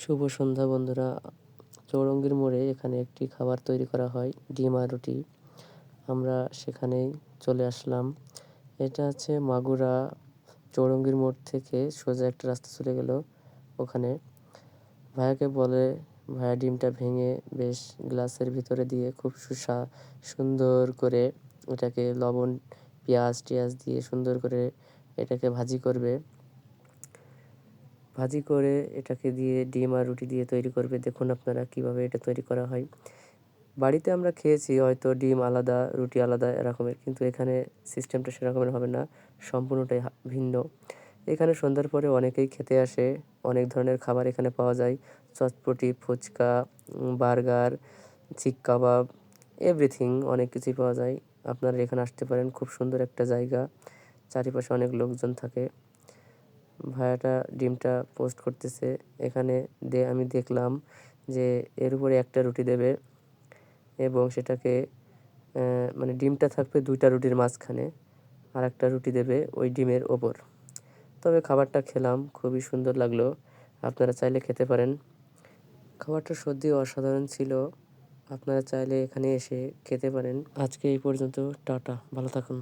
শুভ সন্ধ্যা বন্ধুরা। চৌরঙ্গীর মোড়ে এখানে একটি খাবার তৈরি করা হয়, ডিম আর রুটি। আমরা সেখানেই চলে আসলাম। এটা হচ্ছে মাগুরা চৌরঙ্গীর মোড় থেকে সোজা একটা রাস্তা চলে গেল ওখানে। ভাইয়াকে বলে ভাইয়া ডিমটা ভেঙে বেশ গ্লাসের ভিতরে দিয়ে খুব সুন্দর করে এটাকে লবণ পেঁয়াজ দিয়ে সুন্দর করে এটাকে ভাজি করবে। ভাজি করে এটাকে দিয়ে ডিম আর রুটি দিয়ে তৈরি করবে। দেখুন আপনারা কিভাবে এটা তৈরি করা হয়। বাড়িতে আমরা খেয়েছি হয়তো ডিম আলাদা রুটি আলাদা এরকমের, কিন্তু এখানে সিস্টেমটা সেরকমের হবে না, সম্পূর্ণটাই ভিন্ন। এখানে সন্ধ্যার পরে অনেকেই খেতে আসে। অনেক ধরনের খাবার এখানে পাওয়া যায়, চটপটি, ফুচকা, বার্গার, শিক কাবাব, এভরিথিং অনেক কিছুই পাওয়া যায়। আপনারা এখানে আসতে পারেন, খুব সুন্দর একটা জায়গা, চারিপাশে অনেক লোকজন থাকে। ভাইয়াটা ডিমটা পোস্ট করতেছে এখানে। আমি দেখলাম যে এর উপরে একটা রুটি দেবে এবং সেটাকে মানে ডিমটা থাকবে 2টা রুটির মাঝখানে, আর একটা রুটি দেবে ওই ডিমের ওপর। তবে খাবারটা খেলাম, খুবই সুন্দর লাগলো। আপনারা চাইলে খেতে পারেন। খাবারটা সত্যিই অসাধারণ ছিল। আপনারা চাইলে এখানে এসে খেতে পারেন। আজকে এই পর্যন্ত। টাটা, ভালো থাকুন।